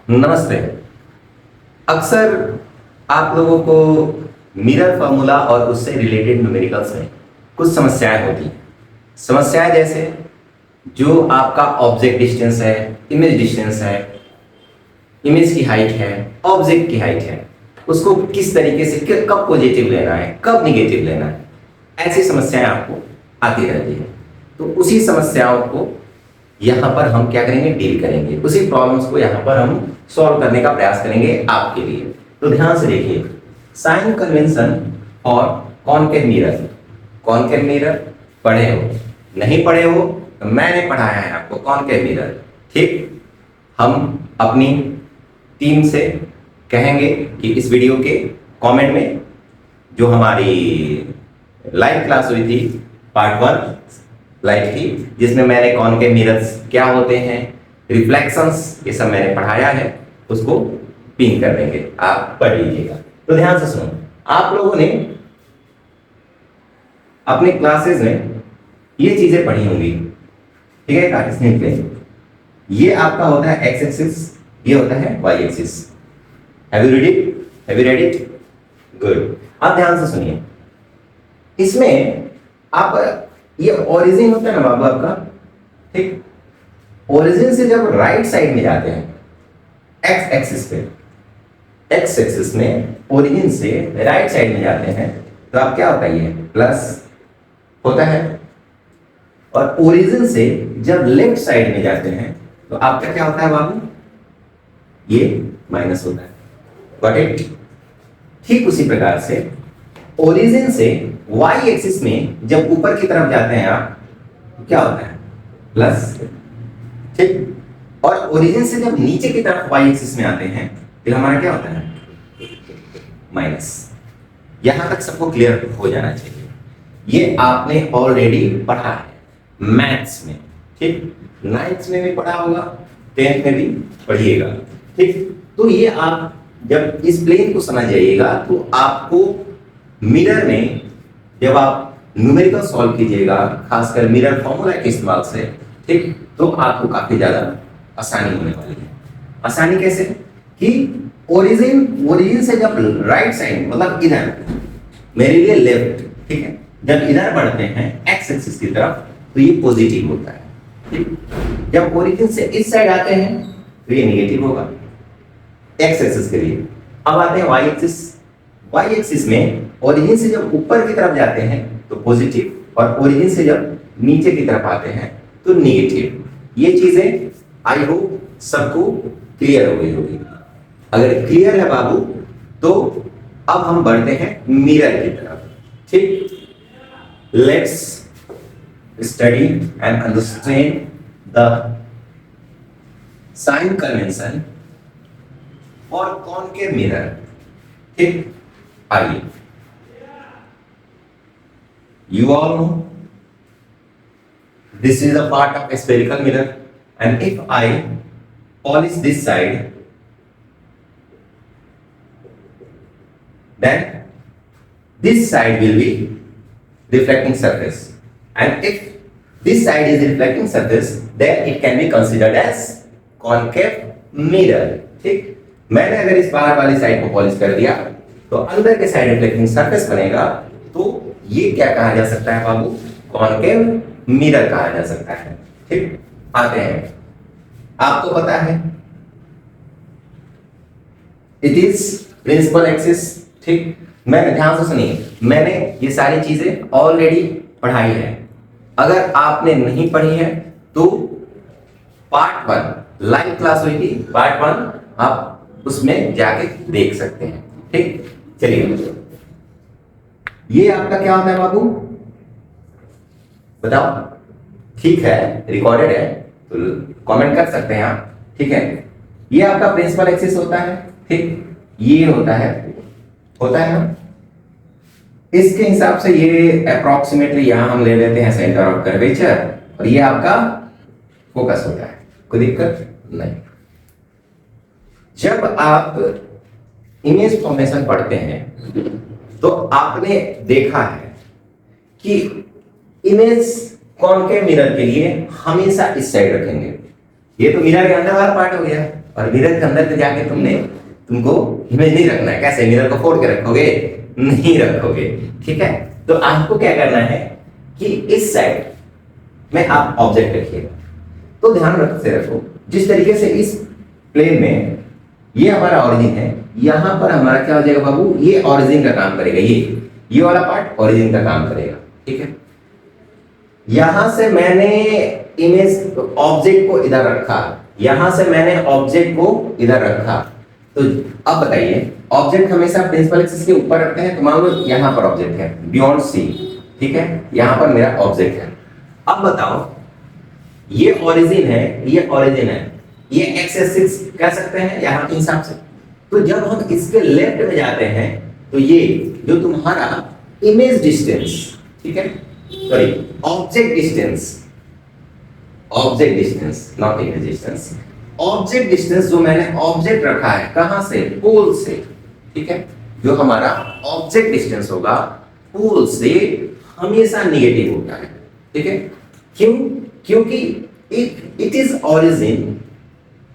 नमस्ते। अक्सर आप लोगों को मिरर फॉर्मूला और उससे रिलेटेड न्यूमेरिकल्स में कुछ समस्याएं होती हैं। समस्याएं जैसे जो आपका ऑब्जेक्ट डिस्टेंस है, इमेज डिस्टेंस है, इमेज की हाइट है, ऑब्जेक्ट की हाइट है, उसको किस तरीके से कब पॉजिटिव लेना है, कब निगेटिव लेना है, ऐसी समस्याएं आपको आती रहती है। तो उसी समस्याओं को यहाँ पर हम क्या करेंगे, डील करेंगे। उसी प्रॉब्लम्स को यहाँ पर हम सॉल्व करने का प्रयास करेंगे आपके लिए। तो ध्यान से देखिए, साइन कन्वेंशन और कॉनकेव मिरर। कॉनकेव मिरर पढ़े हो, नहीं पढ़े हो तो मैंने पढ़ाया है आपको कॉनकेव मिरर। ठीक, हम अपनी टीम से कहेंगे कि इस वीडियो के कमेंट में जो हमारी लाइव क्लास हुई थी पार्ट 1 लाइव थी, जिसमें मैंने कॉनकेव मिरर्स क्या होते हैं, रिफ्लेक्शंस, ये सब मैंने पढ़ाया है, उसको पिन कर देंगे, आप पढ़ लीजिएगा। तो ध्यान से सुनो, आप लोगों ने अपने क्लासेस में ये चीजें पढ़ी होंगी, ठीक है। कार्टेशियन प्लेन, ये आपका होता है एक्स एक्सिस, ये होता है Y axis. Have you read it? Have you read it? Good. आप ध्यान से सुनिए, इसमें आप ये ओरिजिन होता है ना बाबू आपका, ठीक। ओरिजिन से जब राइट साइड में जाते हैं एक्स एक्सिस पे, एक्स एक्सिस में ओरिजिन से राइट साइड में जाते हैं तो आप क्या होता है, ये प्लस होता है। और ओरिजिन से जब लेफ्ट साइड में जाते हैं तो आपका क्या होता है बाबू, ये माइनस होता है। Got it? ठीक उसी प्रकार से ओरिजिन से वाई एक्सिस में जब ऊपर की तरफ जाते हैं आप तो क्या होता है, प्लस। ठीक, और ओरिजिन से जब नीचे की तरफ वाई एक्सिस में आते हैं तो हमारा क्या होता है, माइनस। यहां तक सबको क्लियर हो जाना चाहिए। ये आपने ऑलरेडी पढ़ा है मैथ्स में, ठीक। 9th में भी पढ़ा होगा, 10th में भी पढ़िएगा, ठीक। तो ये आप जब इस प्लेन को समझ जाइएगा तो आपको मिरर में जब आप न्यूमेरिकल सॉल्व कीजिएगा, खासकर मिरर फॉर्मूला के इस्तेमाल से, ठीक, तो आपको काफी ज्यादा आसानी होने वाली है। आसानी कैसे कि ओरिजिन से जब राइट साइड, मतलब इधर, मेरे लिए लेफ्ट, ठीक है, जब इधर बढ़ते हैं एक्स एक्सिस की तरफ तो ये पॉजिटिव होता है, ठीक। जब ओरिजिन से इस साइड आते हैं तो ये नेगेटिव होगा एक्स एक्सिस के लिए। अब आते हैं वाई एक्सिस। वाई एक्सिस में ओरिजिन से जब ऊपर की तरफ जाते हैं तो पॉजिटिव, और ओरिजिन से जब नीचे की तरफ आते हैं तो नेगेटिव। ये चीजें आई होप सबको क्लियर हो गई होगी। अगर क्लियर है बाबू तो अब हम बढ़ते हैं मिरर की तरफ, ठीक। Let's study and understand the sign convention और कॉनकेव मिरर, ठीक। आइए, you all know this is a part of a spherical mirror, and if I polish this side, then this side will be reflecting surface, and if this side is reflecting surface then it can be considered as concave mirror, ठीक। मैंने अगर इस बाहर वाली side को polish कर दिया तो अंदर के साइड रिफ्लेक्टिंग सरफेस बनेगा, तो ये क्या कहा जा सकता है बाबू, कॉनकेव मिरर कहा जा सकता है, ठीक। आते हैं, आपको पता है इट इज प्रिंसिपल एक्सिस, ठीक। मैंने ध्यान से सुनिए, मैंने ये सारी चीजें ऑलरेडी पढ़ाई है। अगर आपने नहीं पढ़ी है तो पार्ट 1 लाइव क्लास हुई थी, पार्ट 1 आप उसमें जाके देख सकते हैं, ठीक। चलिए, ये आपका क्या होता है बाबू, बताओ? ठीक है, रिकॉर्डेड है तो कमेंट कर सकते हैं आप, ठीक है। ये आपका प्रिंसिपल एक्सिस होता है, ठीक। ये होता है ना, इसके हिसाब से ये अप्रोक्सीमेटली यहां हम ले लेते हैं सेंटर ऑफ कर्वेचर, और ये आपका फोकस होता है, कोई दिक्कत नहीं। जब आप इमेज फॉर्मेशन पढ़ते हैं तो आपने देखा है कि इमेज कॉनकेव मिरर के लिए हमेशा इस साइड रखेंगे। ये तो मिरर के अंदर वाला पार्ट हो गया, और मिरर के अंदर जाके तुमको इमेज नहीं रखना है। कैसे? मिरर को फोड़ के रखोगे? नहीं रखोगे। ठीक है, तो आपको क्या करना है कि इस साइड में आप ऑब्जेक्ट रखिएगा। तो ध्यान रखते रखो, जिस तरीके से इस प्लेन में ये हमारा ऑरिजिन है, यहां पर हमारा क्या हो जाएगा बाबू, ये ऑरिजिन का काम करेगा, ये वाला पार्ट ऑरिजिन का काम करेगा। ठीक है, यहां से मैंने इमेज ऑब्जेक्ट को इधर रखा, यहां से मैंने ऑब्जेक्ट को इधर रखा। तो अब बताइए, ऑब्जेक्ट हमेशा प्रिंसिपल एक्सिस के ऊपर रखते हैं। तो मान लो यहां पर ऑब्जेक्ट है बियॉन्ड सी, ठीक है, यहां पर मेरा ऑब्जेक्ट है। अब बताओ, ये ओरिजिन है, ये ओरिजिन है, ये एक्स एक्सिस कह सकते हैं यहां के हिसाब से। तो जब हम इसके लेफ्ट में जाते हैं तो ये जो तुम्हारा इमेज डिस्टेंस, ठीक है, sorry object distance not image distance, object distance जो मैंने ऑब्जेक्ट रखा है कहां से, पोल से। ठीक है, जो हमारा ऑब्जेक्ट डिस्टेंस होगा पोल से हमेशा नेगेटिव होता है। ठीक है, क्यों? क्योंकि it is origin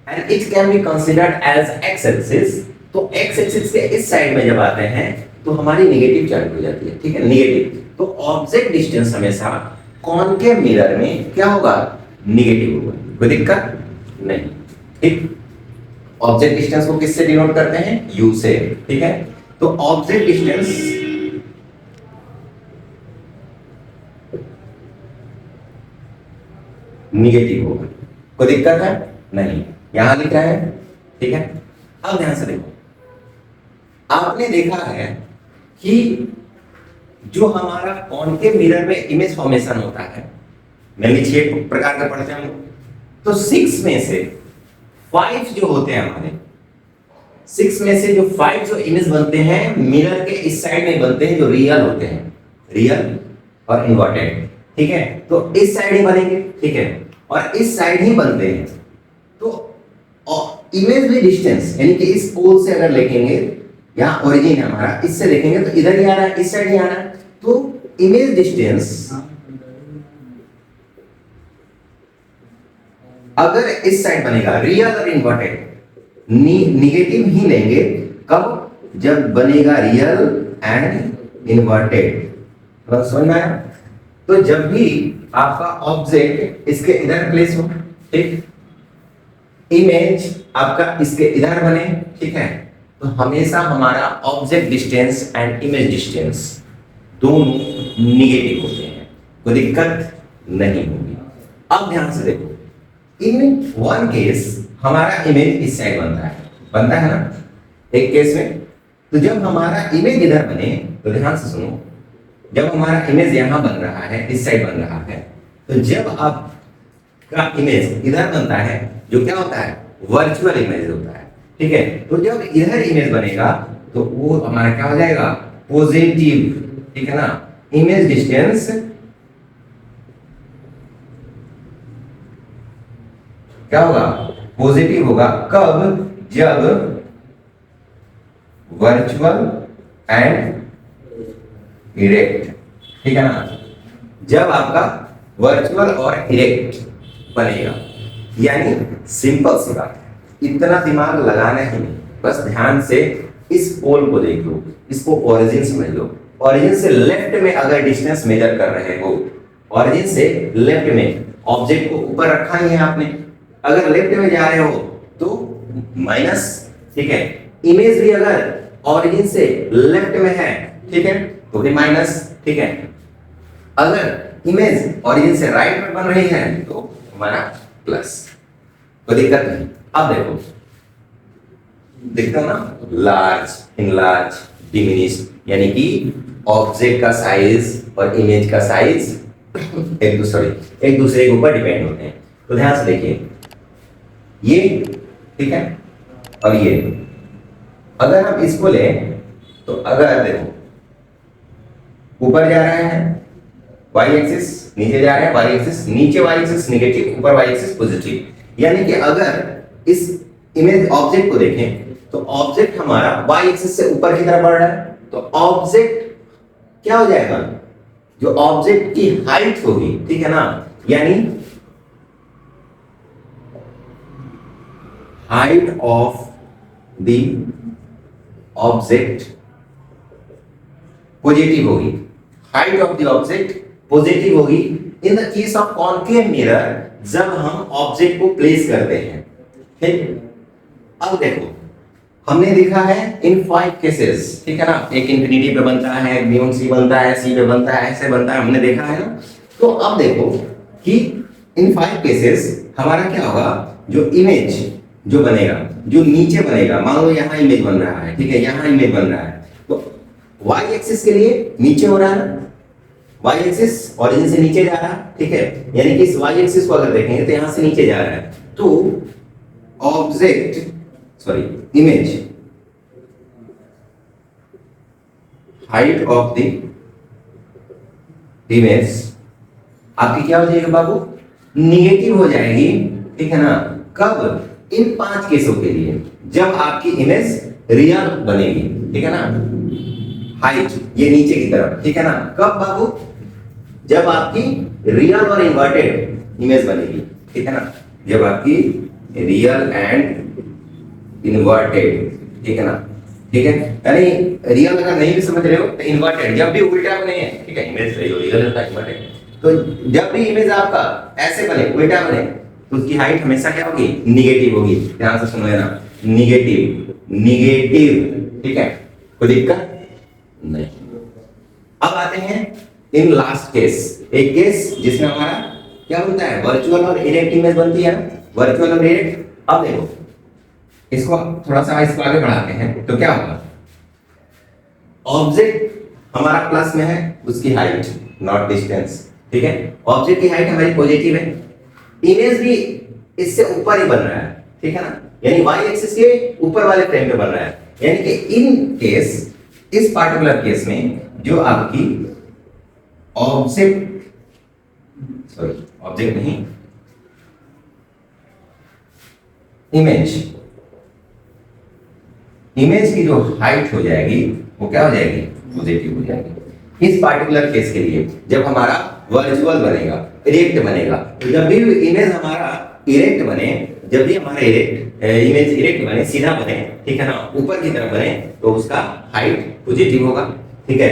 and it can be considered as X axis. तो एक्स एक्सिस के इस साइड में जब आते हैं तो हमारी नेगेटिव चार्ज हो जाती है। ठीक है, नेगेटिव। तो ऑब्जेक्ट डिस्टेंस हमेशा कॉनकेव मिरर में क्या होगा, नेगेटिव होगा। कोई दिक्कत नहीं। ठीक, ऑब्जेक्ट डिस्टेंस को किससे डिनोट करते हैं, यू से। ठीक है, तो ऑब्जेक्ट डिस्टेंस नेगेटिव होगा। कोई दिक्कत है? नहीं। यहां लिखा है। ठीक है, अब ध्यान से देखो, आपने देखा है कि जो हमारा कॉनकेव मिरर में इमेज फॉर्मेशन होता है, मैंने 6 प्रकार का पढ़ते हैं हम, तो 6 में से 5 जो होते हैं हमारे, 6 में से जो 5 जो इमेज बनते हैं मिरर के इस साइड में बनते हैं, जो रियल होते हैं, रियल और इन्वर्टेड। ठीक है, तो इस साइड ही बनेंगे। ठीक है, और इस साइड ही बनते हैं। तो इमेज भी डिस्टेंस यानी कि इस पोल से अगर देखेंगे, यहाँ ओरिजिन है हमारा, इससे देखेंगे तो इधर ही आ रहा है, इस साइड ही आ रहा है। तो इमेज डिस्टेंस अगर इस साइड बनेगा रियल और इन्वर्टेड, निगेटिव ही लेंगे। कब? जब बनेगा रियल एंड इन्वर्टेड। समझ में आया? तो जब भी आपका ऑब्जेक्ट इसके इधर प्लेस हो, ठीक, इमेज आपका इसके इधर बने, ठीक है, तो हमेशा हमारा object distance and image distance दोनों निगेटिव होते हैं। कोई दिक्कत नहीं होगी। अब ध्यान से देखो, इन वन केस हमारा इमेज इस साइड बनता है ना, एक केस में। तो जब हमारा इमेज इधर बने, तो ध्यान से सुनो, जब हमारा इमेज यहां बन रहा है, इस साइड बन रहा है, तो जब आपका इमेज इधर बनता है, जो क्या होता है, वर्चुअल इमेज होता है। ठीक है, तो जब इधर इमेज बनेगा तो वो हमारा क्या हो जाएगा, पॉजिटिव। ठीक है ना, इमेज डिस्टेंस क्या होगा, पॉजिटिव होगा। कब? जब वर्चुअल एंड इरेक्ट। ठीक है ना, जब आपका वर्चुअल और इरेक्ट बनेगा। यानी सिंपल सी बात है, इतना दिमाग लगाना ही नहीं, बस ध्यान से इस पोल को देख लो, इसको ओरिजिन समझ लो। ओरिजिन से लेफ्ट में अगर डिस्टेंस मेजर कर रहे हो, ओरिजिन से लेफ्ट में ऑब्जेक्ट को ऊपर रखा ही है आपने, अगर लेफ्ट में जा रहे हो तो माइनस। ठीक है, इमेज भी अगर ओरिजिन से लेफ्ट में है, ठीक है, तो भी माइनस। ठीक है, अगर इमेज ओरिजिन से राइट में बन रही है तो हमारा प्लस। कोई दिक्कत नहीं। अब देखो, दिखता ना, लार्ज, इनलार्ज, डिमिनिश, यानी कि ऑब्जेक्ट का साइज और इमेज का साइज एक दूसरे के ऊपर डिपेंड होते हैं। तो ध्यान से देखिए, ये ठीक है, और ये अगर हम इसको लें तो अगर देखो ऊपर जा रहे हैं वाई एक्सिस, नीचे जा रहे हैं वाई एक्सिस, नीचे वाई एक्सिस नेगेटिव, ऊपर वाई एक्सिस पॉजिटिव। यानी कि अगर इस इमेज ऑब्जेक्ट को देखें तो ऑब्जेक्ट हमारा वाई एक्सिस से ऊपर की तरफ बढ़ रहा है, तो ऑब्जेक्ट क्या हो जाएगा, जो ऑब्जेक्ट की हाइट होगी, ठीक है ना, यानी height of the object positive होगी, height of the object positive होगी in the case of concave mirror, जब हम ऑब्जेक्ट को प्लेस करते हैं। ठीक, अब देखो हमने देखा है इन 5 केसेस, ठीक है ना, एक इंफिनिटी पे बनता है, म्यू सी बनता है, सी पे बनता है, ऐसे बनता है, हमने देखा है ना। तो अब देखो कि इन 5 केसेस हमारा क्या होगा, जो इमेज जो बनेगा, जो नीचे बनेगा, मान लो यहाँ इमेज बन रहा है, ठीक है, यहाँ इमेज बन रहा है, तो y एक्सिस के लिए नीचे हो रहा है ना, y एक्सिस ओरिजिन से नीचे जा रहा है, ठीक है, यानी कि इस y एक्सिस को अगर देखेंगे तो यहाँ से नीचे जा रहा है, तो image height of the image आपकी क्या हो जाएगी बाबू, निगेटिव हो जाएगी, ठीक है ना। कब, इन 5 केसों के लिए, जब आपकी इमेज रियल बनेगी, ठीक है ना, हाइट ये नीचे की तरफ, ठीक है ना। कब बाबू, जब आपकी रियल और इन्वर्टेड इमेज बनेगी, ठीक है ना, जब आपकी रियल एंड इन्वर्टेड, ठीक है ना, ठीक है, यानी रियल अगर नहीं भी समझ रहे हो तो इन्वर्टेड जब भी उल्टा बने, ठीक है, इमेज रियल होता है इन्वर्टेड, तो जब भी इमेज आपका ऐसे बने, उल्टा बने, तो उसकी हाइट हमेशा क्या होगी, निगेटिव होगी। ध्यान से सुन लेना, निगेटिव, निगेटिव, ठीक है, कोई दिक्कत नहीं। अब आते हैं इन लास्ट केस, एक केस जिसमें हमारा क्या बनता है, वर्चुअल और इरेक्ट इमेज बनती है, वर्चुअल और इरेक्ट। अब देखो इसको थोड़ा सा इसको आगे बढ़ाते हैं, तो क्या होगा, ऑब्जेक्ट हमारा प्लस में है, उसकी हाइट नॉट डिस्टेंस, ठीक है, ऑब्जेक्ट की हाइट हमारी पॉजिटिव है, इमेज भी इससे ऊपर ही बन रहा है, ठीक है ना, यानी y एक्सिस के ऊपर वाले फ्रेम पे बन रहा है, यानी कि इन केस, इस पार्टिकुलर केस में जो आपकी ऑब्जेक्ट नहीं, इमेज की जो हाइट हो जाएगी वो क्या हो जाएगी, पॉजिटिव हो जाएगी। इस पार्टिकुलर केस के लिए जब हमारा वर्चुअल बनेगा, इरेक्ट बनेगा, तो जब भी इमेज हमारा इरेक्ट बने, जब भी हमारा इमेज इरेक्ट बने, सीधा बने, ठीक है ना, ऊपर की तरफ बने, तो उसका हाइट पॉजिटिव होगा, ठीक है।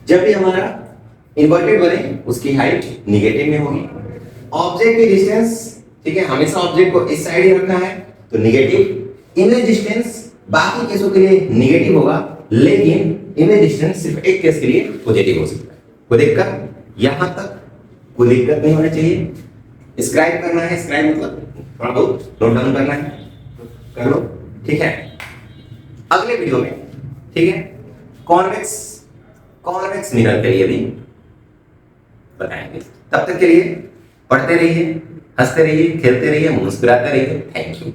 जब भी हमारा इन्वर्टेड बने, उसकी हाइट निगेटिव में होगी। ऑब्जेक्ट की डिस्टेंस, ठीक है, हमेशा ऑब्जेक्ट को इस साइड ही रखना है, तो निगेटिव। इमेज डिस्टेंस बाकी केसों के लिए निगेटिव होगा, लेकिन इमेज डिस्टेंस सिर्फ एक केस के लिए पॉजिटिव हो सकता है। कोई दिक्कत, यहां तक कोई दिक्कत नहीं होना चाहिए। स्क्राइब करना है, स्क्राइब मतलब थोड़ा बहुत नोट डाउन करना है, कर लो, ठीक है। अगले वीडियो में, ठीक है, कॉन्वेक्स मिरर के लिए भी बताएंगे। तब तक के लिए पढ़ते रहिए, हंसते रहिए, खेलते रहिए, मुस्कुराते रहिए। Thank you.